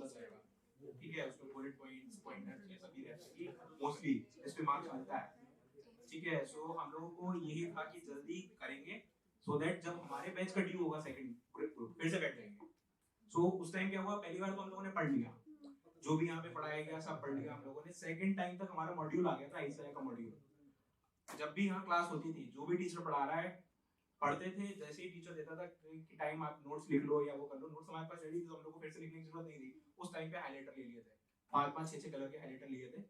Plus रहेगा, ठीक है, उसमें बुलेट पॉइंट्स पॉइंटर्स ये सभी रहते हैं मोस्टली, इस पे मार्क्स मिलता है, ठीक है। सो हम लोगों को यही था कि जल्दी करेंगे सो दैट जब हमारे बैच का ड्यू होगा सेकंड ग्रुप फिर से बैठ जाएंगे। सो उस टाइम क्या हुआ, पहली बार तो हम लोगों ने पढ़ लिया, जो भी यहाँ पे पढ़ाया गया सब पढ़ लिया हम लोगों ने। सेकंड टाइम तक हमारा मॉड्यूल आ गया था ICI का मॉड्यूल। जब भी यहाँ क्लास होती थी, जो भी टीचर पढ़ा रहा है पढ़ते थे, जैसे ही टीचर देता था कि टाइम आप नोट्स लिख लो या वो कर लो, नोट्स हमारे पास रेडी थे, तो हम लोग को फिर से लिखने की जरूरत नहीं थी। उस टाइम पे हाइलाइटर ले लिए थे, 5-5 6-6 कलर के हाइलाइटर लिए थे,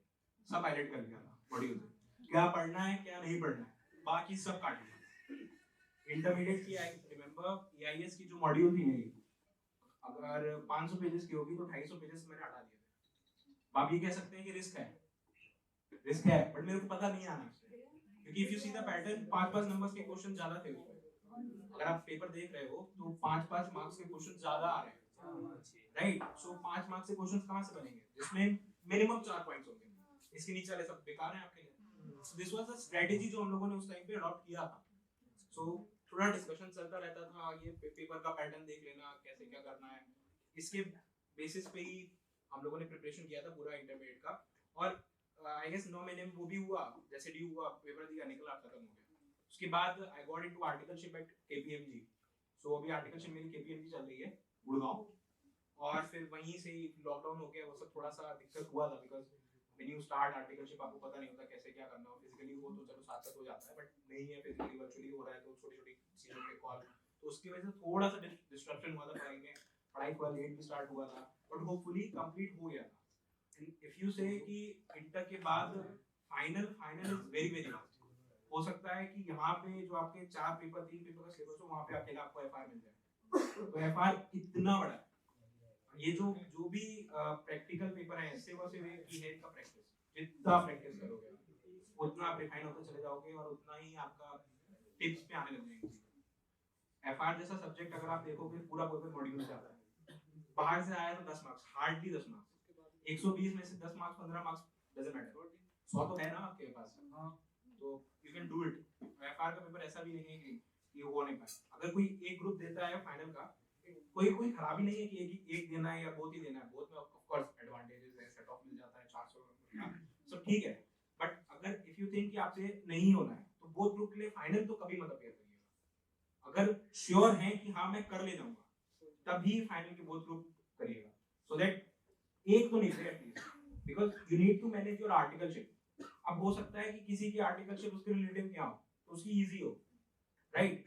सब हाइलाइट कर लिया था मॉड्यूल से, क्या पढ़ना है क्या नहीं पढ़ना है, बाकी सब काट लिया। इंटरमीडिएट की आई रिमेंबर EIS की जो मॉड्यूल थी मेरी, अगर 500 पेजेस की होगी तो 250 पेजेस मैंने हटा दिए थे। आप ये कह सकते हैं कि रिस्क है, रिस्क है, बट मेरे को पता नहीं आना उससे, क्योंकि if you see the pattern 5-5 numbers के क्वेश्चन ज्यादा थे उसमें। अगर आप पेपर देख रहे हो तो 5-5 मार्क्स के क्वेश्चन ज्यादा आ रहे हैं, राइट। सो 5 मार्क्स के क्वेश्चंस कहां से बनेंगे, जिसमें मिनिमम 4 पॉइंट्स होंगे, इसके नीचे वाले सब बेकार हैं आपके लिए। So this was the strategy जो हम लोगों ने उस टाइम पे अडॉप्ट किया था। सो थोड़ा डिस्कशन चलता रहता था, ये पेपर का पैटर्न देख लेना, कैसे क्या करना है, इसके बेसिस पे ही हम लोगों ने प्रिपरेशन किया था पूरा इंटरमीडिएट का। और आई गेस 9 महीने में वो भी हुआ, जैसे ड्यू हुआ पेपर दिया, निकला, खत्म हो गया। उसके बाद I got into articleship at KPMG। So अभी आर्टिकलशिप मेरी KPMG चल रही है गुड़गांव, और फिर वहीं से लॉकडाउन हो गया, वो सब थोड़ा सा दिक्कत हुआ था, because when you start articleship आपको पता नहीं होता कैसे क्या करना हो, फिजिकली हो तो चलो साथ साथ हो जाता है, बट नहीं है, फिजिकली वर्चुअली हो रहा है, तो छोटी छोटी चीजों पे कॉल, तो उसकी वजह से थोड़ा सा डिस्ट्रप्शन हुआ था पढ़ाई में, पढ़ाई थोड़ा लेट भी स्टार्ट हुआ था, बट होपफुली कंप्लीट हो गया था। इफ यू से कि इंटर के बाद final is very very last, हो सकता है कि यहाँ पे जो आपके 4 पेपर 3 पेपर का सिलेबस हो, वहाँ पे अकेला आपको FR मिल जाए, तो FR कितना बड़ा है। ये जो जो भी प्रैक्टिकल पेपर है, ऐसे वैसे वे की है का प्रैक्टिस, जितना प्रैक्टिस करोगे उतना आप रिफाइन होते चले जाओगे, और उतना ही आपका टिप्स पे आने लग जाएंगे। FR जैसा सब्जेक्ट अगर आप देखोगे पूरा पेपर मॉड्यूल से आता है, बाहर से आया तो 10 मार्क्स, हार्डली 10 मार्क्स, 120 में से 10 मार्क्स 15 मार्क्स डजंट मैटर, 100 तो है ना आपके पास, हां, तो you can do it. FR का पेपर ऐसा भी नहीं है कि हो नहीं पाए। अगर कोई एक ग्रुप देता है फाइनल का, कोई खराबी नहीं है कि एक देना है या बहुत ही देना है, बहुत में ऑफ कोर्स एडवांटेजेस है, सेट ऑफ मिल जाता है 400 का, सब ठीक है, बट अगर इफ यू थिंक कि आपसे नहीं होना है तो बोथ ग्रुप के लिए फाइनल तो कभी मत अपेयर करिएगा। अगर श्योर है कि हाँ मैं कर ले जाऊंगा, तभी फाइनल के बोथ ग्रुप करिएगा, सो दैट एक तो निकले at least, because you need to manage your articleship. अब हो सकता है कि किसी की आर्टिकलशिप उसके रिलेटिव क्या हो तो उसकी इजी हो, राइट,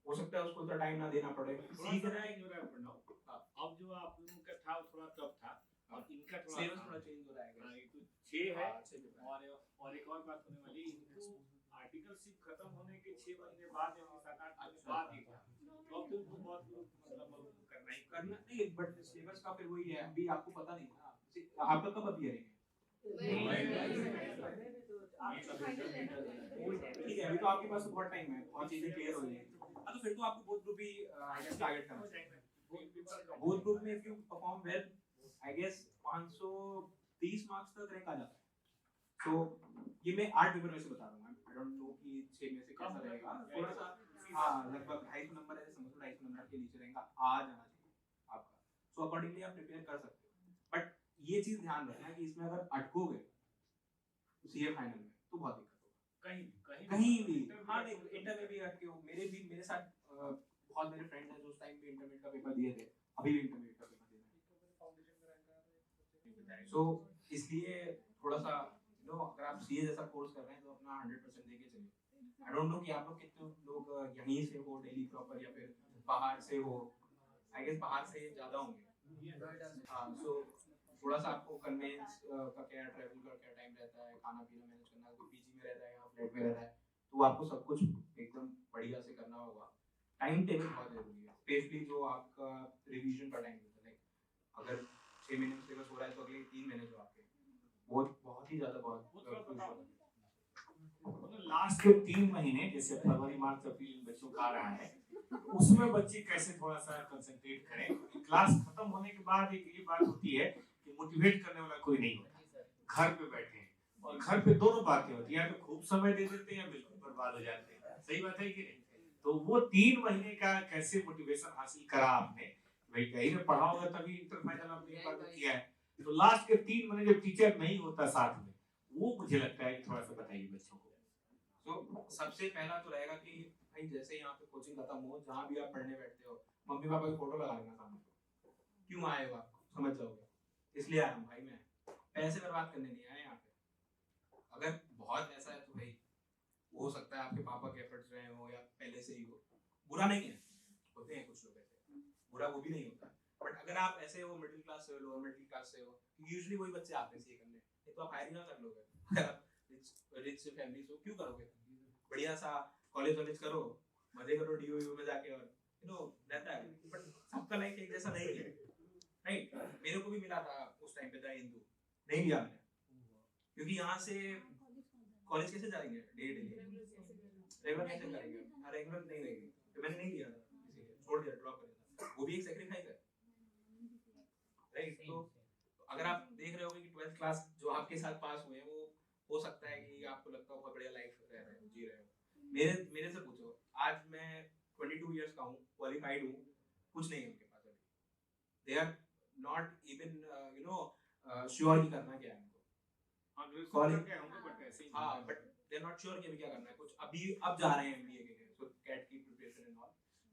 हो सकता है उसको इतना टाइम ना देना पड़े, सीख रहा है कि पढ़ना हो। अब जो आप लोगों का था थोड़ा टफ था, और इनका सिलेबस थोड़ा चेंज हो रहा है। ये तो 6 है, और एक और बात होने वाली, इनको आर्टिकलशिप खत्म होने के 6 महीने बाद या 7-8 महीने बाद ही था, तो अब तो इनको बहुत मतलब करना नहीं, बट सिलेबस का फिर वही है, अभी आपको पता नहीं ना आपका कब अपीयर है, ठीक है, अभी तो आपके पास बहुत टाइम है, बहुत चीजें क्लियर हो जाएंगी। तो फिर तो आपको बोथ ग्रुप ही आई गेस टारगेट करना चाहिए। बोथ ग्रुप में if you perform well, I guess 530 marks तक रैंक आ जाता है। सो ये मैं 8 पेपर में से बता दूंगा, आई डोंट नो कि 6 में से कैसा रहेगा, थोड़ा सा हां लगभग 250 नंबर है, समझ लो 250 नंबर के नीचे रहेगा, आ जाना चाहिए आपका। सो अकॉर्डिंगली आप प्रिपेयर कर सकते हो, बट ये चीज ध्यान रखना कि इसमें अगर अटकोगे सीए फाइनल में तो बहुत दिक्कत होगा, कहीं भी। हाँ नहीं, इंटर में भी अटके हो, मेरे साथ बहुत मेरे फ्रेंड हैं जो उस टाइम पे इंटरमीडिएट का पेपर दिए थे, अभी भी इंटरमीडिएट का पेपर दे रहे हैं। सो इसलिए थोड़ा सा अगर आप सीए जैसा कोर्स कर रहे हैं तो अपना 100% देके चलिए। आई डोंट नो कि आप लोग कितने लोग यहीं से हो दिल्ली प्रॉपर या फिर बाहर से हो, आई गेस बाहर से ज्यादा होंगे। सो थोड़ा सा आपको कन्वेंस का क्या, ट्रैवल का क्या टाइम रहता है, खाना पीना मैनेज करना, कोई पीजी में रहता है या फ्लैट में रहता है, तो आपको सब कुछ एकदम बढ़िया से करना होगा। टाइम टेबल बहुत जरूरी है, स्पेशली जो आपका रिवीजन का टाइम होता है, लाइक अगर 6 महीने में सिलेबस हो रहा है तो अगले 3 महीने जो आपके बहुत ही ज्यादा बहुत लास्ट के 3 महीने जैसे फरवरी मार्च अप्रैल बच्चों का आ रहा है, उसमें बच्चे कैसे थोड़ा सा कंसंट्रेट करें। क्लास खत्म होने के बाद एक ये बात होती है कि मोटिवेट करने वाला कोई नहीं होता, घर पे बैठे हैं, और घर पे दोनों बातें होती है, या तो खूब समय दे देते हैं या बिल्कुल बर्बाद हो जाते हैं, सही बात है कि नहीं। तो वो 3 महीने का कैसे मोटिवेशन हासिल करा आपने, भाई कहीं ने पढ़ा होगा तभी इंटर फाइनल आपने एक बार तो किया है। तो लास्ट के 3 महीने जब टीचर नहीं होता साथ में, वो मुझे लगता है कि थोड़ा सा बताइए बच्चों को। तो सबसे पहला तो रहेगा कि भाई जैसे यहाँ पे कोचिंग खत्म हो, जहाँ भी आप पढ़ने बैठते हो, मम्मी पापा की फोटो लगा लेना सामने। क्यों आए हो आप, समझ जाओगे। इसलिए आया हूँ भाई, मैं पैसे बर्बाद करने नहीं आया यहाँ पे। अगर बहुत ऐसा है तो भाई हो सकता है आपके पापा के एफर्ट्स रहे हो या पहले से ही हो, बुरा नहीं है, होते हैं कुछ लोग ऐसे, बुरा वो भी नहीं होता। बट अगर आप ऐसे हो, मिडिल क्लास से हो, लोअर मिडिल क्लास से हो, यूजुअली वही बच्चे आते हैं सीए करने, नहीं तो आप हायर ही ना कर लोगे। अगर आप रिच फैमिली से हो, क्यों करोगे? बढ़िया सा कॉलेज वॉलेज करो, मजे करो डीयू में जाके, और रहता है। बट सबका लाइफ एक जैसा नहीं है, राइट? मेरे को भी मिला था उस टाइम पे द हिंदू, नहीं लिया मैंने, क्योंकि यहाँ से कॉलेज कैसे जाएंगे डेली, रेगुलर कैसे करेंगे, रेगुलर नहीं रहेंगे, तो मैंने नहीं लिया था, इसीलिए छोड़ दिया, ड्रॉप कर दिया। वो भी एक सैक्रिफाइस है, राइट? तो अगर आप देख रहे होगे कि 12th क्लास जो आपके साथ पास हुए हैं, वो हो सकता है कि आपको लगता हो बहुत बढ़िया लाइफ रह रहे हो, जी रहे हो। मेरे से पूछो, आज मैं 22 इयर्स का हूँ, क्वालिफाइड हूँ, कुछ नहीं है उनके पास अभी। They are not even sure कि करना क्या है उनको। हाँ, but they are not sure कि अभी क्या करना है, कुछ अभी अब जा रहे हैं एमबीए के लिए, सो कैट की preparation and all.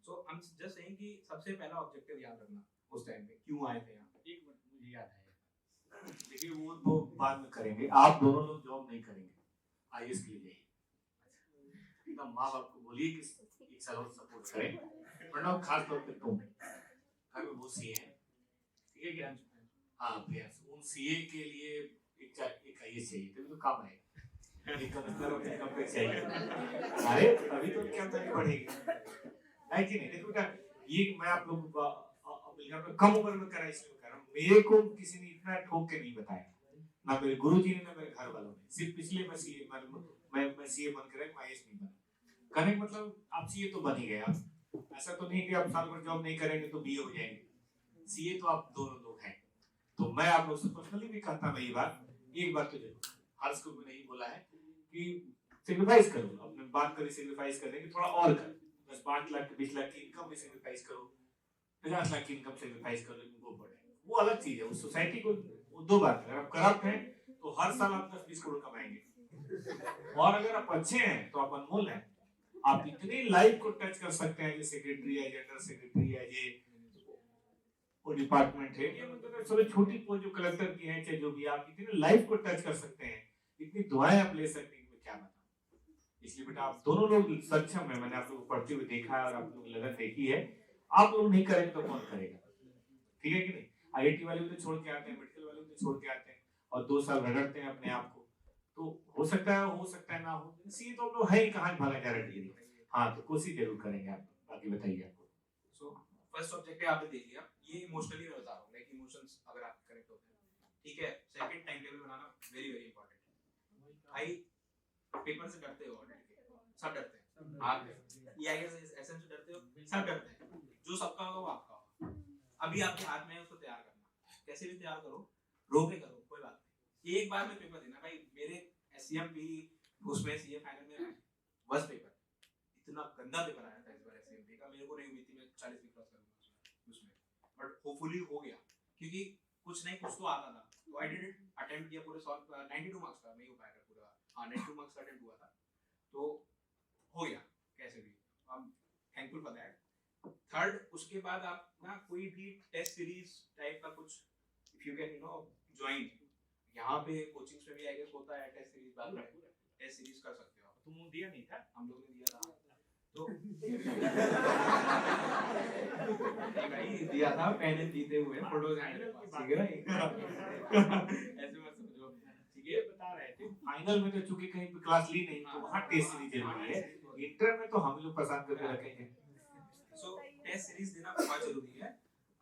So I am just saying कि सबसे पहला ऑब्जेक्टिव याद रखना उस टाइम पे क्यों आए थे यहाँ। एक मिनट, मुझे याद है, देखिए वो तो बाद में करेंगे, आप दोनों लोग जॉब नहीं करेंगे, आईएएस के लिए जाइए, एकदम माँ बाप को बोलिए कि एक साल और सपोर्ट करें, वरना खास तौर पे तुम घर में वो सीए हैं, ठीक है क्या? हाँ प्रियांश, उन सीए के लिए एक आईएएस चाहिए, तभी तो काम आएगा। एक कमिश्नर और एक पे चाहिए, अरे तभी तो क्या तभी बढ़ेगी, है कि नहीं? देखो बेटा, ये मैं आप लोगों को कम उम्र में करा, इसलिए कह रहा हूँ, मेरे को किसी ने इतना ठोक के नहीं बताया, ना मेरे गुरुजी ने ना मेरे घर वालों ने, सिर्फ इसलिए मैं सीए मैं सीए बन कर आईएएस नहीं बना। कहने का मतलब आप सीए तो बन ही गए, आप ऐसा तो नहीं कि आप साल भर जॉब नहीं करेंगे तो बीए हो जाएंगे, सीए तो आप दोनों लोग हैं। तो मैं आप लोग से पर्सनली भी कहता हूँ ये बात, एक बात तो जरूर हर स्कूल में नहीं बोला है कि सेक्रीफाइस करो, अपने बात करें सेक्रीफाइस करने की, थोड़ा और करो, बस 5 लाख 20 लाख की इनकम में सेक्रीफाइस करो, 50 लाख की इनकम सेक्रीफाइस करो, वो बढ़े, वो अलग चीज है। उस सोसाइटी को दो बात, अगर आप करप्ट हैं तो हर साल आप 10-20 करोड़ कमाएंगे, और अगर आप अच्छे हैं तो आप अनमोल हैं, आप इतनी लाइफ को टच कर सकते हैं, जैसे सेक्रेटरी है, जनरल सेक्रेटरी है, ये वो डिपार्टमेंट है, ये मतलब सबसे छोटी पोस्ट जो कलेक्टर की है, चाहे जो भी, आप इतनी लाइफ को टच कर सकते हैं, इतनी दुआएं आप ले सकते हैं, क्या बताऊं। इसलिए बेटा आप दोनों लोग सक्षम है, मैंने आप लोग को पढ़ते हुए देखा है और आप लोग लगन देखी है, आप लोग नहीं करेंगे तो कौन करेगा, ठीक है कि नहीं? आईआईटी वाले तो छोड़ के आते हैं, मेडिकल वाले तो छोड़ के आते हैं और 2 साल रगड़ते हैं अपने आप को, तो हो सकता है ना हो, सीए तो हम लोग है ही कहाँ भागा जा रहा डिग्री। हाँ, तो कोशिश जरूर करेंगे आप, बाकी बताइए आपको। सो फर्स्ट ऑब्जेक्टिव आपने देख लिया, ये इमोशनली मैं बता रहा हूँ, लाइक इमोशंस अगर आप कनेक्ट होते हैं, ठीक है। सेकंड, टाइम टेबल बनाना वेरी वेरी इंपॉर्टेंट। भाई पेपर से डरते हो ऑलरेडी, सब डरते हैं, आप ईआईएस एसएम से डरते हो, सब डरते हैं, जो सबका होगा वो आपका होगा। अभी आपके हाथ में है उसको तैयार करना, कैसे भी तैयार करो, रो के करो, कोई बात नहीं, एक बार में पेपर देना। भाई मेरे एससीएम भी उसमें सीए फाइनल में वर्स्ट पेपर, इतना गंदा पेपर आया था इस बार एससीएम का, मेरे को नहीं उम्मीद थी मैं 40 भी क्रॉस करूंगा उसमें, बट होपफुली हो गया, क्योंकि कुछ नहीं कुछ तो आता था, तो आई डिड इट, अटेम्प्ट किया पूरे सॉल्व, 92 मार्क्स का नहीं हो पाया था पूरा, हां 92 मार्क्स का अटेम्प्ट हुआ था, तो हो गया कैसे भी, I am thankful for that. Third, उसके बाद आप ना कोई भी टेस्ट सीरीज टाइप का कुछ, इफ यू कैन ज्वाइन, यहाँ पे कोचिंग्स में भी आई गेस होता है टेस्ट सीरीज, बाद में टेस्ट सीरीज कर सकते हो। तुम दिया नहीं था? हम लोग ने दिया था, तो भाई दिया था, पहले जीते हुए फोटोज हैं मेरे पास, ठीक है ऐसे मत समझो, ठीक है। बता रहे थे फाइनल में तो चूंकि कहीं पे क्लास ली नहीं, तो वहां टेस्ट सीरीज जरूरी है, इंटर में तो हम लोग पसंद करके रखेंगे। सो टेस्ट सीरीज देना बहुत जरूरी है।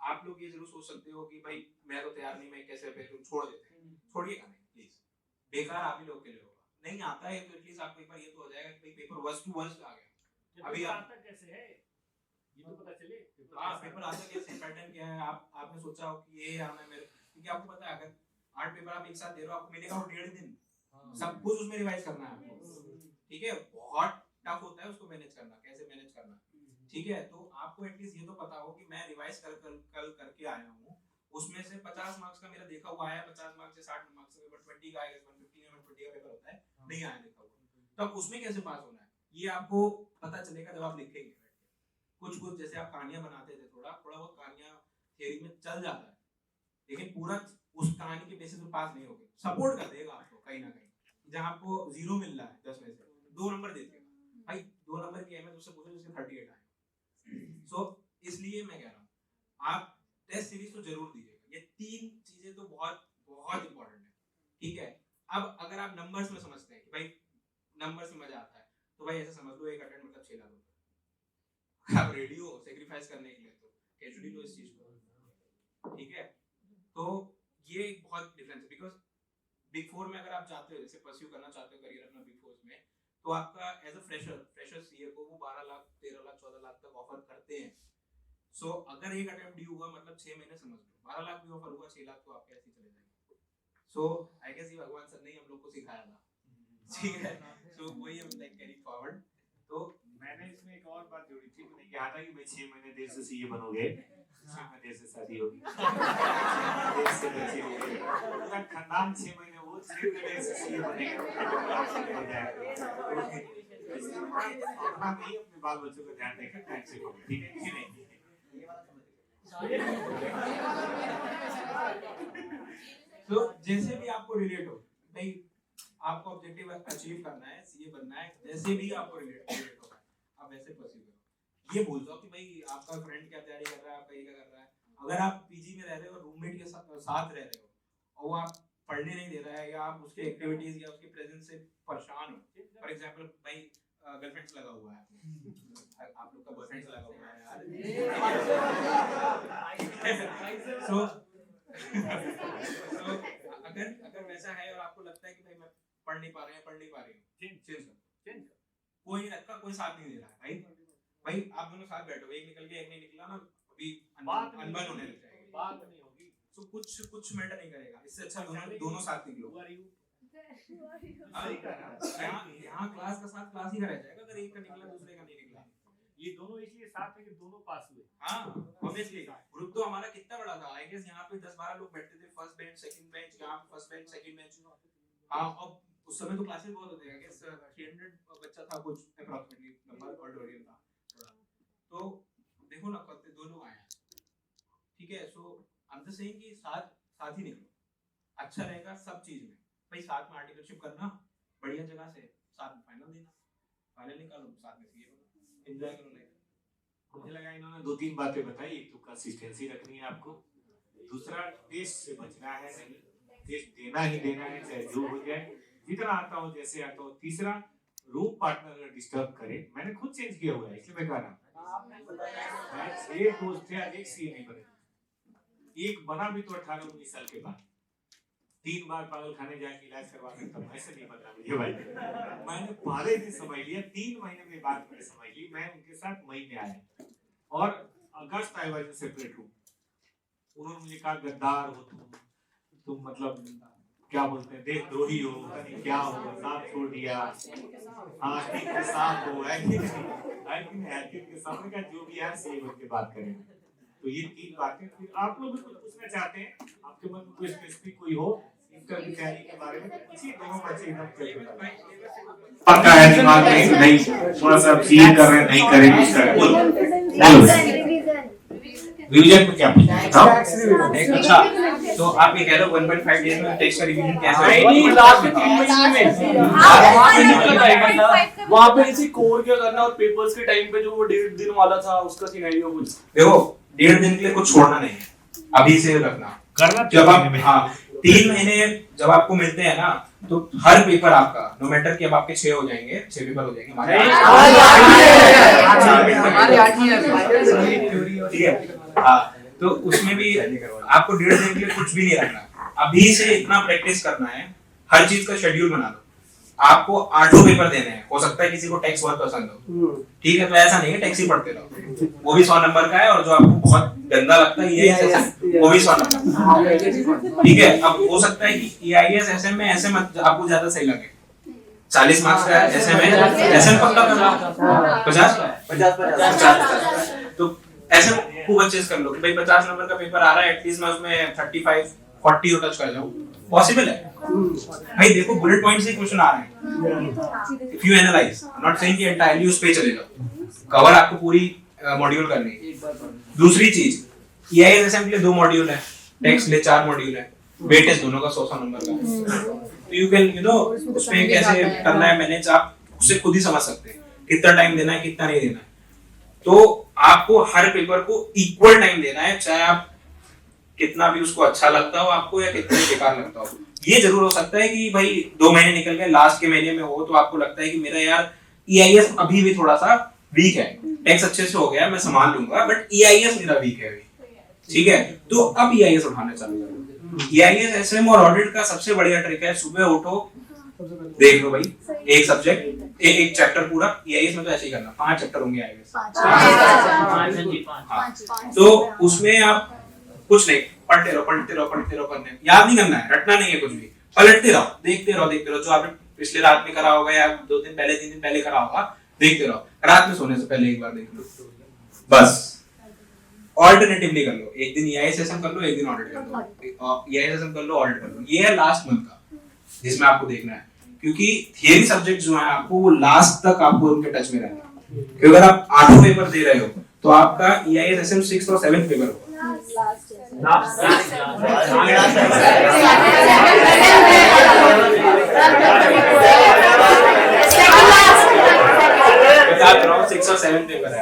आप लोग ये जरूर सोच सकते हो कि भाई मैं तो तैयार नहीं, मैं कैसे पेपर छोड़ देते हैं, छोड़िएगा नहीं प्लीज, बेकार आप ही लोग के लिए होगा। नहीं आता है तो एटलीस्ट आपको एक बार ये तो हो जाएगा कि भाई पेपर वर्स्ट टू वर्स्ट आ गया, अभी आता कैसे है ये तो पता चले, हाँ पेपर आता कैसे, पैटर्न क्या है, आपने सोचा हो कि ये आना है मेरे, क्योंकि आपको पता है अगर 8 पेपर आप एक साथ दे रहे हो, आपको मिलेगा वो 1.5 दिन, सब कुछ उसमें रिवाइज करना है आपको, ठीक है। बहुत टफ होता है उसको मैनेज करना, कैसे मैनेज करना, ठीक है, तो आपको एटलीस्ट ये तो पता हो कि मैं रिवाइज कल करके आया हूँ, उसमें से 50 मार्क्स का मेरा देखा हुआ है, 50 मार्क्स से 60 मार्क्स से 120 का आएगा, 115 या 120 का पेपर होता है, नहीं आया देखा हुआ, तो अब उसमें कैसे पास होना है ये आपको पता चलेगा जब आप लिखेंगे। कुछ जैसे आप कहानियां बनाते थे, थोड़ा बहुत कहानियां थियरी में चल जाता है, लेकिन पूरा उस कहानी के बेसिस पे पास नहीं होगे, सपोर्ट कर देगा आपको कहीं ना कहीं। जहां आपको 0 मिल रहा है 10 में से 2 नंबर दे देगा भाई, 2 नंबर की अहमियत उससे पूछो जिसके 38 आए। सो इसलिए मैं कह रहा हूँ आप टेस्ट सीरीज तो जरूर दीजिएगा, ये 3 चीजें तो बहुत बहुत इंपॉर्टेंट है, ठीक है। अब अगर आप नंबर्स में समझते हैं कि भाई नंबर्स में मजा आता है, तो भाई ऐसा समझ लो एक अटेम्प्ट मतलब 6 लाख रुपए, आप रेडी हो सेक्रीफाइस करने के लिए तो कैजुअली लो इस चीज को, ठीक है। तो ये एक बहुत डिफरेंस है, बिकॉज बिग 4 में अगर आप चाहते हो, जैसे परस्यू करना चाहते हो करियर अपना बिग 4 में, तो आपका एज अ फ्रेशर सीए को वो 12 लाख 13 लाख 14 लाख तक ऑफर करते हैं। सो अगर एक अटेम्प्ट ड्यू हुआ मतलब 6 महीने समझ लो, 12 लाख भी ऑफर हुआ, 6 लाख तो आपके ऐसे ही चले जाएंगे। सो आई गेस ये भगवान सर ने हम लोग को सिखाया था, ठीक है। सो वही हम लाइक कैरी फॉरवर्ड। तो मैंने इसमें एक और बात जोड़ी थी, मैंने कहा था कि भाई 6 महीने देर से सीए बनोगे, 6 महीने देर से शादी होगी, देर से बच्चे होंगे, पूरा खानदान 6 महीने वो 6 महीने देर से सीए बनेगा, हो जाएगा। अपना नहीं अपने बाल बच्चों का ध्यान रखें, टाइम से करो, ठीक है कि नहीं? तो जैसे भी आपको रिलेट हो भाई, आपको ऑब्जेक्टिव अचीव करना है, सीए बनना है, जैसे भी आपको रिलेट होगा आप वैसे परस्यू करो। ये बोल दो कि भाई आपका फ्रेंड क्या तैयारी कर रहा है, आपका ये क्या कर रहा है। अगर आप पीजी में रह रहे हो, रूममेट के साथ रह रहे हो और वो आप पढ़ने नहीं दे रहा है, या आप उसके एक्टिविटीज या उसके प्रेजेंस से परेशान हो, फॉर एग्जांपल भाई गर्लफ्रेंड्स लगा हुआ है, आप लोग का बॉयफ्रेंड्स लगा हुआ है यार। सो अगर वैसा है और आपको लगता है कि भाई मैं पढ़ नहीं पा रही हूँ, कोई रखा कोई साथ नहीं दे रहा है भाई आप दोनों साथ बैठो, एक निकल गया एक नहीं निकला ना, अभी अनबन होने लग जाएगी, बात नहीं होगी। सो कुछ मैटर नहीं करेगा, इससे अच्छा दोनों साथ निकलो। यहाँ क्लास का साथ क्लास ही रह जाएगा अगर एक का निकला दूसरे का नहीं निकला। ये दोनों इसलिए साथ में कि दोनों पास हुए। हाँ ऑब्वियसली ग्रुप तो हमारा कितना बड़ा था, आई गेस यहाँ पे 10-12 लोग बैठते थे, फर्स्ट बेंच सेकंड बेंच, यहाँ फर्स्ट बेंच सेकंड बेंच। हाँ और उस समय तो क्लासेस बहुत होते हैं, आई गेस 300 बच्चा था कुछ अप्रॉक्सिमेटली नंबर, ऑडिटोरियम था थोड़ा। तो देखो ना कल 2 लोग आए हैं, ठीक है। सो आई एम जस्ट सेइंग कि साथ ही निकलो, अच्छा रहेगा सब चीज में भाई। साथ में आर्टिकलशिप करना, बढ़िया जगह से साथ में फाइनल देना, फाइनल निकालो, साथ में सीए बनो, एंजॉय करो लाइफ। मुझे लगा इन्होंने 2-3 बातें बताई, एक तो कंसिस्टेंसी रखनी है आपको, दूसरा टेस्ट से बचना है नहीं, टेस्ट देना ही देना है चाहे जो हो जाए, जितना आता हो जैसे आता हो। तीसरा रूम पार्टनर अगर डिस्टर्ब करे, मैंने खुद चेंज किया हुआ है इसलिए मैं कह रहा हूँ, मैं 6 दोस्त थे, एक सीए नहीं बने, एक बना भी तो 18-19 साल के बाद, 3 बार पागल खाने जाके इलाज करवा के तब ऐसे नहीं बना मुझे भाई। मैंने पहले दिन समझ लिया, 3 महीने में बात मैंने समझ ली। मैं उनके साथ मई में आया और अगस्त आई वाज सेपरेट रूम। उन्होंने मुझे कहा गद्दार हो तुम मतलब क्या बोलते हैं देशद्रोही हो, पता नहीं क्या हो, साथ छोड़ दिया, हाँ ठीक के साथ हो, एक्टिंग के सामने का जो भी है सही बोल के बात करें। तो ये 3 बातें। फिर आप लोग भी कुछ पूछना चाहते हैं, आपके मन में कोई स्पेसिफिक कोई हो इंटर की तैयारी के बारे में, पूछिए। दोनों बच्चे एकदम चल पक्का है दिमाग में नहीं, थोड़ा सा फील कर रहे हैं नहीं करेंगे इसका बोलो रिवीजन में क्या पूछना है? अच्छा तो आप ये कह रहे हो 1.5 डेज में टेक्स्ट का रिवीजन कैसे होगा? नहीं लास्ट के 3 महीने में वहां पे निकल आएगा ना, वहां पे इसी कोर क्या करना और पेपर्स के टाइम पे जो वो 1.5 दिन वाला था उसका सिनेरियो कुछ देखो 1.5 दिन के लिए कुछ छोड़ना नहीं है, अभी से रखना करना। जब आप 3 महीने जब आपको मिलते हैं ना, तो हर पेपर आपका नो मैटर कि अब आपके 6 हो जाएंगे, 6 पेपर हो जाएंगे हमारे 8 ठीक है। हाँ तो उसमें भी आपको 1.5 दिन के लिए कुछ भी नहीं रखना, अभी से इतना प्रैक्टिस करना है, हर चीज का शेड्यूल बना लो। आपको 8 पेपर देने हैं, हो सकता है किसी को टैक्स बहुत पसंद हो, ठीक है, तो ऐसा नहीं है टैक्स ही पढ़ते रहो, वो भी 100 नंबर का है, और जो आपको बहुत गंदा लगता है ये वो भी 100 नंबर, ठीक है। अब हो सकता है कि EIS SM में ऐसे आपको ज्यादा सही लगे, 40 मार्क्स का एसएम है, एसएम पक्का करना 50 तो एसएम खूब अच्छे से कर लो कि भाई 50 नंबर का पेपर आ रहा है, एटलीस्ट मैं उसमें 35 40 टच कर जाऊं, पॉसिबल है भाई। देखो बुलेट पॉइंट से क्वेश्चन आ रहे हैं, if you analyse, I am not saying कि एंटायरली उस पे चले जाओ, कवर आपको पूरी मॉड्यूल करनी है। दूसरी चीज, ईआईएस एसएम के लिए 2 मॉड्यूल है, टेक्स्ट ले 4 मॉड्यूल है, वेटेज दोनों का 100 नंबर का, तो यू कैन यू नो उसमें कैसे करना है मैनेज, आप उसे खुद ही समझ सकते हैं कितना टाइम देना है कितना नहीं देना है। तो आपको हर पेपर को इक्वल टाइम देना है, चाहे आप कितना भी उसको अच्छा लगता हो आपको या कितना बेकार लगता हो। ये जरूर हो सकता है कि भाई 2 महीने निकल गए, लास्ट के महीने में हो तो आपको लगता है कि मेरा यार ईआईएस अभी भी थोड़ा सा वीक है, टेक्स्ट अच्छे से हो गया मैं संभाल लूंगा, बट ईआईएस मेरा वीक है अभी, ठीक है, तो अब ईआईएस उठाना चालू करो। ईआईएस एसएम और ऑडिट का सबसे बढ़िया ट्रिक है, सुबह उठो, देख लो भाई एक सब्जेक्ट एक चैप्टर पूरा, ईआईएस में तो ऐसे ही करना, 5 चैप्टर होंगे आईएएस, तो उसमें आप कुछ नहीं, पढ़ते रहो, पढ़ने याद नहीं करना है, रटना नहीं है कुछ भी, पलटते रहो, देखते रहो, जो आपने पिछले रात में करा होगा या 2 दिन पहले 3 दिन पहले करा होगा, देखते रहो, रात में सोने से पहले एक बार देख लो, बस। ऑल्टरनेटिवली कर लो, एक दिन ईआईएस सेशन कर लो, एक दिन ऑडिट कर लो, ईआईएस सेशन कर लो, ऑडिट कर लो, ये है लास्ट मंथ का जिसमें आपको देखना है, क्योंकि थियरी सब्जेक्ट जो है आपको वो लास्ट तक आपको उनके टच में रहना है, क्योंकि अगर आप 8 पेपर दे रहे हो तो आपका ईआईएस एसएम 6th और 7th पेपर होगा। आप 6 और 7 पेपर है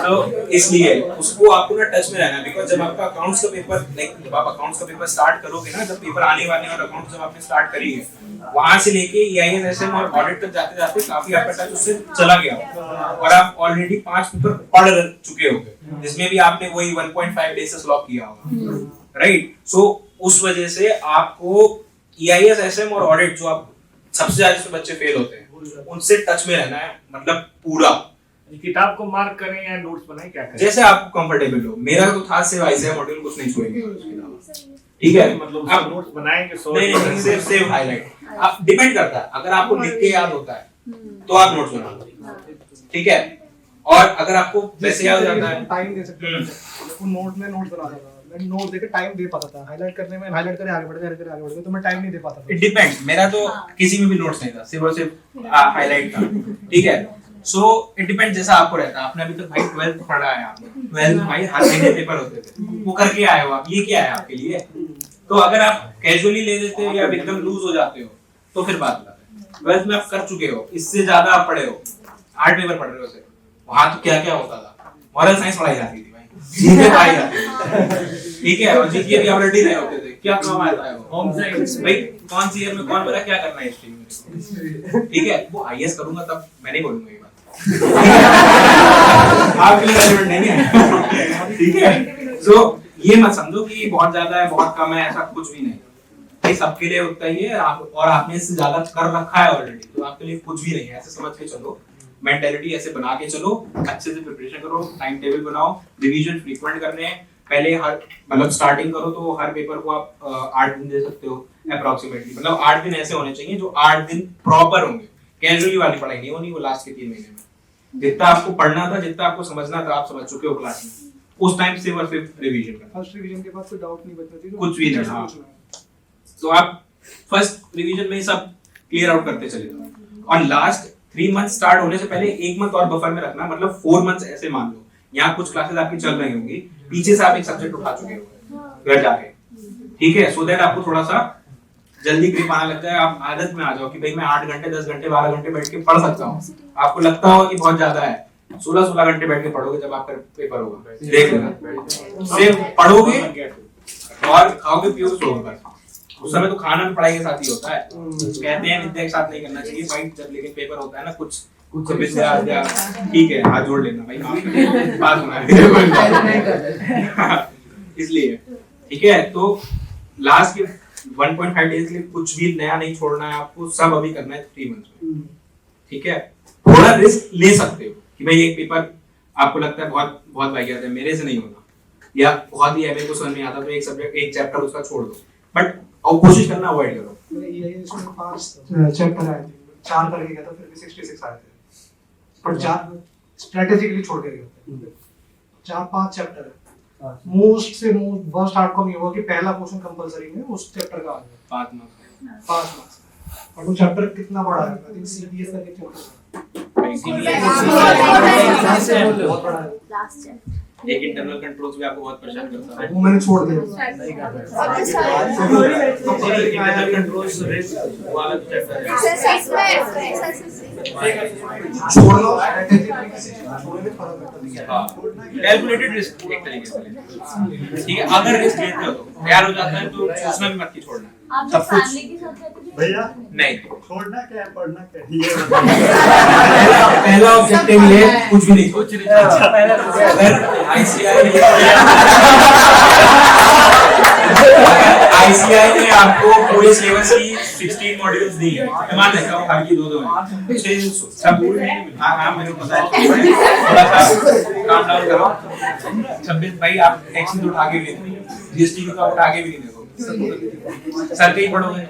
तो इसलिए उसको आपको ना टच में रहना है, बिकॉज़ जब आपका अकाउंट्स का पेपर जब आप अकाउंट्स का पेपर स्टार्ट करोगे ना, जब पेपर आने वाले हैं और अकाउंट्स जब आपने स्टार्ट करी है, वहां से लेके ईआईएस एसएम और ऑडिट तक जाते जाते काफी आपका टच उससे चला गया और आप ऑलरेडी 5 पेपर पढ़ चुके होंगे, जिसमें भी आपने वही 1.5 बेसिस लॉक किया होगा, राइट। सो उस वजह से आपको ईआईएस एसएम और ऑडिट जो आप सबसे ज्यादा जिसमें बच्चे फेल होते हैं उनसे टच में रहना है, मतलब पूरा किताब को मार्क करें या नोट्स बनाएं, क्या करें जैसे आपको कंफर्टेबल हो। मेरा तो था सिर्फ आईसीआई मॉड्यूल कुछ नहीं छुएंगे, ठीक है, मतलब आप नोट्स बनाएंगे नहीं सिर्फ सेव हाईलाइट, आप डिपेंड करता है, अगर आपको लिख के याद होता है तो आप नोट्स बना लो, ठीक है, और अगर आपको वैसे याद हो जाता है टाइम दे सकते हैं, नोट में नोट बना था, मैं नोट देके टाइम दे पाता था, हाईलाइट करने में हाईलाइट करे आगे बढ़ तो मैं टाइम नहीं दे पाता था। इट डिपेंड्स, मेरा तो किसी में भी नोट्स नहीं था, सिर्फ और सिर्फ हाईलाइट था, ठीक है। सो इट डिपेंड्स जैसा आपको रहता है। आपने अभी तक भाई 12th पढ़ा है, आपने 12th भाई हर महीने पेपर होते थे, वो करके आए हो आप, ये क्या है आपके लिए। तो अगर आप कैजुअली ले लेते हो या एकदम लूज हो जाते हो तो फिर बात अलग है। 12th में आप कर चुके हो, इससे ज्यादा आप पढ़े हो, 8 पेपर पढ़ रहे हो सिर्फ, वहां तो क्या क्या होता था, मॉरल साइंस पढ़ाई जाती थी भाई, जीके पढ़ाई जाती थी, ठीक है, और जीके भी आप रेडी रहे होते थे, क्या काम आता है वो होम साइंस भाई, कौन सी ईयर में कौन पढ़ा क्या करना है इस टीम में, ठीक है। वो आईएएस करूंगा तब मैं नहीं बोलूंगा ये बात आपके लिए रेलेवेंट नहीं है, ठीक है। सो ये मत समझो कि बहुत ज्यादा है बहुत कम है, ऐसा कुछ भी नहीं, ये सबके लिए उतना ही है, आप और आपने इससे ज्यादा कर रखा है ऑलरेडी, तो आपके लिए कुछ भी नहीं है, ऐसे समझ के चलो, मेंटालिटी ऐसे बना के चलो, अच्छे से प्रिपरेशन करो, टाइम टेबल बनाओ, रिवीजन फ्रीक्वेंट करने हैं, पहले हर मतलब स्टार्टिंग करो तो हर पेपर को आप 8 दिन दे सकते हो अप्रोक्सीमेटली, मतलब 8 दिन ऐसे होने चाहिए जो 8 दिन प्रॉपर होंगे, कैजुअली वाली पढ़ाई नहीं होनी, वो लास्ट के 3 महीने में जितना आपको पढ़ना था, जितना आपको समझना था, आप समझ चुके हो क्लास में, उस टाइम से और फिर रिवीजन करना, फर्स्ट रिवीजन के बाद कोई डाउट नहीं बचना चाहिए, कुछ भी नहीं। हाँ, तो आप फर्स्ट रिवीजन में ही सब क्लियर आउट करते चले जाओ, और लास्ट 3 मंथ स्टार्ट होने से पहले 1 मंथ और बफर में रखना, मतलब 4 मंथ्स ऐसे मान लो, यहाँ कुछ क्लासेस आपकी चल रही होंगी, पीछे से आप एक सब्जेक्ट उठा चुके होंगे घर जाके, ठीक है, सो दैट आपको थोड़ा सा जल्दी ग्रिप आने लग जाए, आप आदत में आ जाओ कि भाई मैं 8 घंटे 10 घंटे 12 घंटे बैठ के पढ़ सकता हूँ। आपको लगता होगा कि बहुत ज्यादा है, 16 घंटे बैठ के पढ़ोगे जब आपका पेपर होगा, देख लेना, सिर्फ पढ़ोगे और खाओगे पियोगे सोओगे बस, उस समय तो खाना भी पढ़ाई के साथ ही होता है, कहते हैं विद्या के साथ नहीं करना चाहिए भाई, जब लेकिन पेपर होता है ना कुछ विद्या ठीक है, हाथ जोड़ लेना भाई, बात होना है इसलिए, ठीक है। तो लास्ट के 1.5 डेज के लिए कुछ भी नया नहीं छोड़ना है आपको, सब अभी करना है 3 मंथ्स में, ठीक है। थोड़ा रिस्क ले सकते हो कि भाई एक पेपर आपको लगता है बहुत बहुत वाहियात है, मेरे से नहीं होना, या बहुत ही एमए को समझ नहीं आता तो एक सब्जेक्ट एक चैप्टर उसका छोड़ दो, बट और कोशिश करना अवॉइड करो। मेरे EIS में 5 चैप्टर आए थे, 4 करके गया था, फिर भी 66 आए थे, पर 4 स्ट्रेटेजिकली छोड़ के गया, 4-5 चैप्टर है। मोस्ट से मोस्ट वर्स्ट आउटकम ये हुआ कि पहला क्वेश्चन कंपलसरी में उस चैप्टर का आ गया 5 मार्क्स, और वो चैप्टर कितना बड़ा है, आई थिंक CBS का एक चैप्टर बहुत बड़ा है, एक इंटरनल कंट्रोल्स भी आपको बहुत परेशान करता है, वो मैंने छोड़ दिया। इंटरनल कंट्रोल्स रिस्क वाला चैप्टर है, छोड़ लो, छोड़ने में फर्क पड़ता है। कैलकुलेटेड रिस्क एक तरीके से, ठीक है। अगर रिस्क लेते हो तो तैयार हो जाता है तो सोचना भी मत कि छोड़ना सब कुछ भैया नहीं। छोड़ना क्या है, पढ़ना क्या है, पहला ऑब्जेक्टिव ये कुछ भी नहीं, अगर ICI ने आपको पूरे सिलेबस की 16 मॉड्यूल्स दी है, मैं मान लेता हूँ हर की 2-2 है, सब हाँ मेरे को पता है, थोड़ा सा काम डाउन करो। 26 भाई आप टैक्स तो उठा के भी नहीं, GST का उठा के भी नहीं देखो, सर पे ही पढ़ोगे,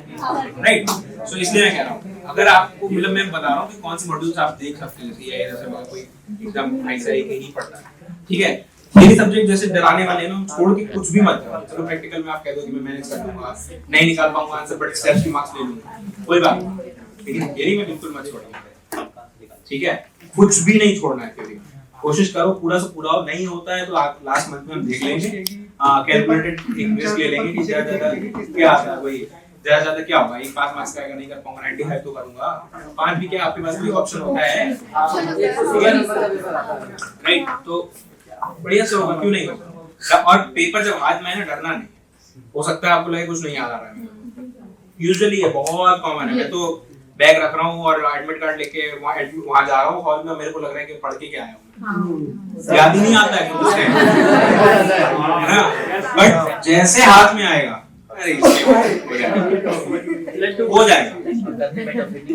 राइट। सो इसलिए मैं कह रहा हूँ, अगर आपको मतलब मैं बता रहा हूँ कि कौन से मॉड्यूल्स आप देख सकते हैं, जैसे जैसे कोई एकदम ICI के ही पढ़ता है, ठीक है। मेरी सब्जेक्ट जैसे डराने वाले हैं ना, छोड़ के कुछ भी मत करो। चलो प्रैक्टिकल में आप कह दो कि मैं मैनेज कर लूंगा, नहीं निकाल पाऊंगा आंसर, बट स्टेप्स के मार्क्स ले लूंगा, कोई बात नहीं, लेकिन थ्योरी में बिल्कुल मत छोड़ना, ठीक है। कुछ भी नहीं छोड़ना है थ्योरी में, कोशिश करो पूरा से पूरा हो, नहीं होता है तो आप लास्ट मंथ में हम देख लेंगे, कैलकुलेटेड एक रिस्क ले लेंगे कि ज्यादा क्या आता है, वही ज्यादा क्या होगा, एक 5 मार्क्स का अगर नहीं कर पाऊंगा 95 तो करूंगा, 5 भी क्या आपके पास भी ऑप्शन होता है, राइट। तो बढ़िया से होगा, क्यों नहीं होगा। और पेपर जब हाथ में है ना, डरना नहीं, हो सकता है आपको लगे कुछ नहीं याद आ रहा है, यूजुअली ये बहुत कॉमन है। मैं तो बैग रख रहा हूँ और एडमिट कार्ड लेके वहाँ जा रहा हूँ हॉल में, मेरे को लग रहा है कि पढ़ के क्या आया हूँ, याद ही नहीं आता है कुछ है ना, बट जैसे हाथ में आएगा अरे हो जाएगा।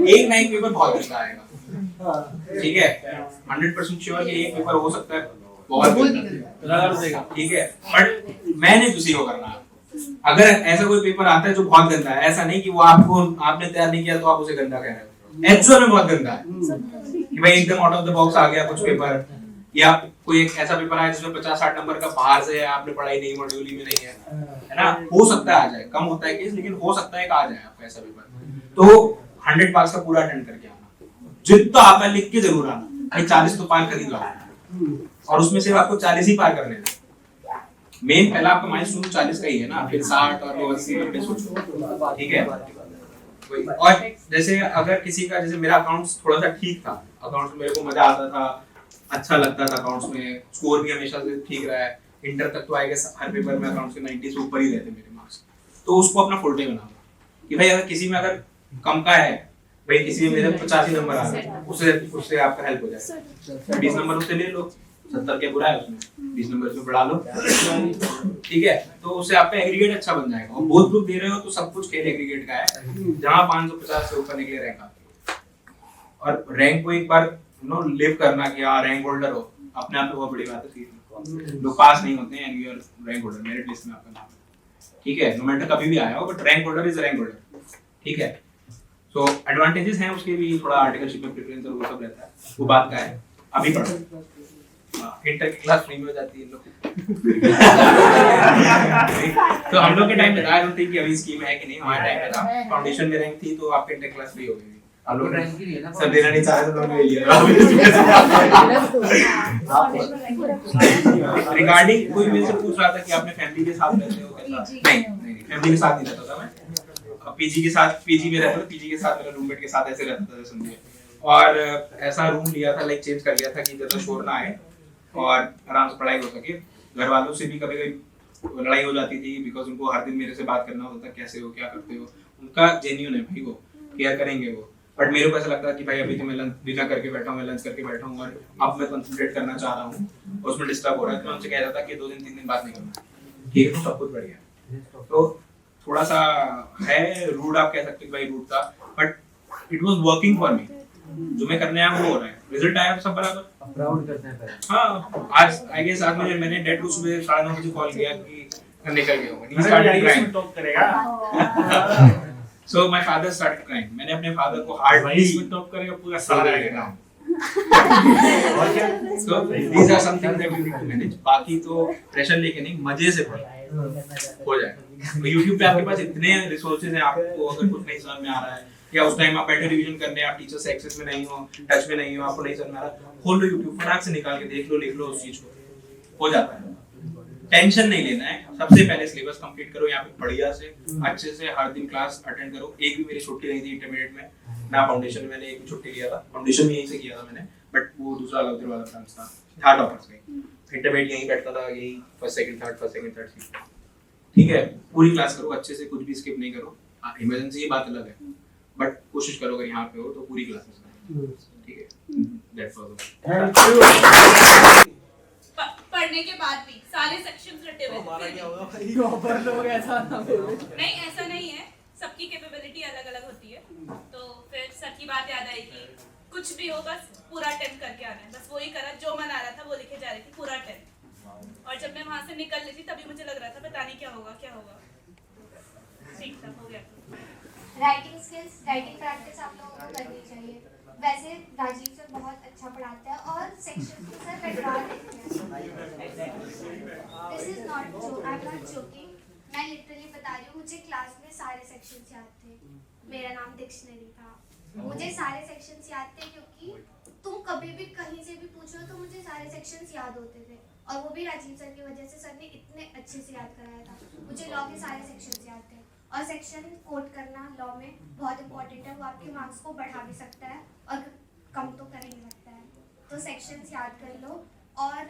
एक ना एक पेपर बहुत अच्छा आएगा, ठीक है, 100% श्योर कि एक पेपर हो सकता है बहुत गंदा, ठीक है, बट मैंने किसी को करना है। अगर ऐसा कोई पेपर आता है जो बहुत गंदा है, ऐसा नहीं कि वो आपने तैयार नहीं किया तो आप उसे गंदा कह रहे हो, एक्चुअल में बहुत गंदा है कि भाई एकदम आउट ऑफ द बॉक्स आ गया कुछ पेपर, या कोई एक ऐसा पेपर आया जिसमें 50-60 नंबर का बाहर से है, आपने पढ़ाई नहीं, मॉड्यूल ही में नहीं है ना, हो सकता है आ जाए, कम होता है केस, लेकिन हो सकता है कि आ जाए आपका ऐसा पेपर। तो 100 पास का पूरा अटेंड करके आना, जितना आता लिख के जरूर आना, भाई 40 तो पार कर ही लो, और उसमें सिर्फ आपको 40 ही पार करने हैं। मेन पहला आपका माइलस्टोन 40 का ही है ना, फिर 60 और 80 पे सोचो, ठीक है। और जैसे अगर किसी का, जैसे मेरा अकाउंट्स थोड़ा सा ठीक था, अकाउंट्स में मेरे को मजा आता था, अच्छा लगता था अकाउंट्स में, स्कोर भी हमेशा से ठीक रहा है, इंटर तक तो आई गेस हर पेपर में अकाउंट्स के 90 से ऊपर ही रहते मेरे मार्क्स, तो उसको अपना फुल डे बनाओ कि भाई अगर किसी में अगर कम का है, भाई किसी में मेरे 85 नंबर आ गए, उससे आपका हेल्प हो जाए, 20 नंबर उससे ले लो, 70 के बुरा है उसमें, 20 नंबर उसमें बढ़ा लो, ठीक है, तो उससे आपका एग्रीगेट अच्छा बन जाएगा। और बोथ ग्रुप दे रहे हो तो सब कुछ खेल एग्रीगेट का है, जहां 550 से ऊपर निकले रैंक आते, और रैंक को एक बार लिव करना कि हाँ रैंक होल्डर हो, अपने आप में बहुत बड़ी बात है। लोग पास नहीं होते हैं, and you are rank holder, merit list में आपका नाम है, ठीक है, नो मैटर कभी भी आया हो, but rank holder is rank holder, ठीक है। सो एडवांटेजेस हैं उसके भी, थोड़ा आर्टिकलशिप में प्रेफरेंस और वो सब रहता है, वो बात का है। अभी पढ़ो, इंटर की क्लास फ्री में हो जाती है लोग तो हम लोग के टाइम में आई डोंट थिंक कि अभी स्कीम है कि नहीं, हमारे टाइम में था, फाउंडेशन में रैंक थी तो आपके इंटर क्लास फ्री हो गई। हम लोग रैंक की है ना, सब देना नहीं चाह रहे तो लोग ले लिया। रिगार्डिंग कोई मेरे से पूछ रहा था कि आपने फैमिली के साथ रहते हो कैसा? नहीं, फैमिली के साथ नहीं रहता था मैं, पीजी के साथ, पीजी में रहता था, पीजी के साथ मेरा रूममेट के साथ ऐसे रहता था समझिए, और ऐसा रूम लिया था, लाइक चेंज कर लिया था कि ज्यादा शोर ना आए और आराम से पढ़ाई हो सके। घर वालों से भी कभी कभी लड़ाई हो जाती थी, बिकॉज उनको हर दिन मेरे से बात करना होता, कैसे हो, क्या करते हो, उनका जेन्युइन है भाई, वो केयर करेंगे वो, बट मेरे को ऐसा लगता है कि भाई अभी तो मैं लंच डिनर करके बैठा हूँ, मैं लंच करके बैठा हूँ, और अब मैं कंसंट्रेट करना चाह रहा हूँ, उसमें डिस्टर्ब हो रहा है, तो मैं उनसे कह रहा था कि 2 दिन 3 दिन बात नहीं करना, ठीक है, तो सब कुछ बढ़िया। तो थोड़ा सा है रूड, आप कह सकते हो भाई रूड था, but it was working for me, जो मैं करने आया वो हो रहा है, रिजल्ट आया सब बराबर, प्राउड करते हैं। हाँ, आज आई गेस आज मैंने डेड को सुबह 9:30 बजे कॉल किया कि निकल गया हूँ। He अरे started IAS crying. में टॉप करेगा। So my father started crying. मैंने अपने father को hardly IAS में टॉप करेगा पूरा सारा आएगा। और क्या? So these are some things that you need to manage. बाकी तो प्रेशर लेके नहीं, मजे से पढ़ो, हो जाएगा। तो YouTube पे आपके पास इतने रिसोर्सेज हैं, आपको अगर कुछ नहीं समझ में आ रहा है या उस टाइम आप बैठे रिवीजन करने, आप टीचर से एक्सेस में नहीं हो, टच में नहीं हो, आपको नहीं समझ में आ रहा, खोल लो YouTube, फटाक से निकाल के देख लो, लिख लो उस चीज को, हो जाता है। टेंशन नहीं लेना है, सबसे पहले सिलेबस कंप्लीट करो यहाँ पे बढ़िया से, अच्छे से हर दिन क्लास अटेंड करो। एक भी मेरी छुट्टी नहीं थी इंटरमीडिएट में, ना फाउंडेशन में मैंने एक भी छुट्टी लिया था, फाउंडेशन भी यहीं से किया था मैंने, बट वो दूसरा अलग वाला ब्रांच था, थर्ड टॉपर्स में, इंटरमीडिएट यहीं बैठता था, यही फर्स्ट सेकंड थर्ड सीट। ठीक है, पूरी क्लास करो अच्छे से, कुछ भी स्किप नहीं करो। इमरजेंसी की बात अलग है, बट कोशिश करो अगर यहाँ पे हो तो पूरी क्लासेस करो, ठीक है। That's all. पढ़ने के बाद भी सारे सेक्शंस रटे हुए हमारा थे। क्या होगा भाई, ऊपर लोग ऐसा ना बोले। नहीं, ऐसा नहीं है, सबकी कैपेबिलिटी अलग अलग होती है। तो फिर सर की बात याद आई कि कुछ भी हो बस पूरा अटेम्प्ट करके आना है, बस वही करा, जो मन आ रहा था वो लिखे जा रही थी, पूरा अटेम्प्ट। और जब मैं वहां से निकल रही थी तभी मुझे लग रहा था पता नहीं क्या होगा। ठीक था, हो गया। राइटिंग स्किल्स, राइटिंग प्रैक्टिस आप लोगों को करनी चाहिए। वैसे राजीव सर बहुत अच्छा पढ़ाते हैं और सेक्शन के सर बैठा देते हैं। This is not joke, I am not joking, मैं लिटरली बता रही हूँ। मुझे क्लास में सारे सेक्शंस याद थे, मेरा नाम डिक्शनरी था, मुझे सारे सेक्शंस याद थे, क्योंकि तुम कभी भी कहीं से भी पूछो तो मुझे सारे सेक्शंस याद होते थे, और वो भी राजीव सर की वजह से। सर ने इतने अच्छे से याद कराया था, मुझे लॉ के सारे सेक्शंस याद थे। और सेक्शन कोट करना लॉ में बहुत इंपॉर्टेंट है, वो आपके मार्क्स को बढ़ा भी सकता है और कम तो कर ही नहीं सकता है। तो सेक्शंस याद कर लो, और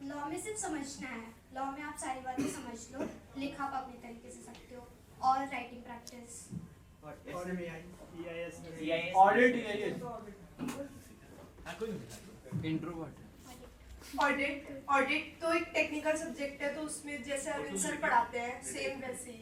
लॉ में सिर्फ समझना है, लॉ में आप सारी बातें समझ लो, लिखा आप अपने तरीके से सकते हो। और राइटिंग प्रैक्टिस, ऑडिट तो एक टेक्निकल सब्जेक्ट है, तो उसमें जैसे अरविंद सर पढ़ाते हैं सेम वैसे ही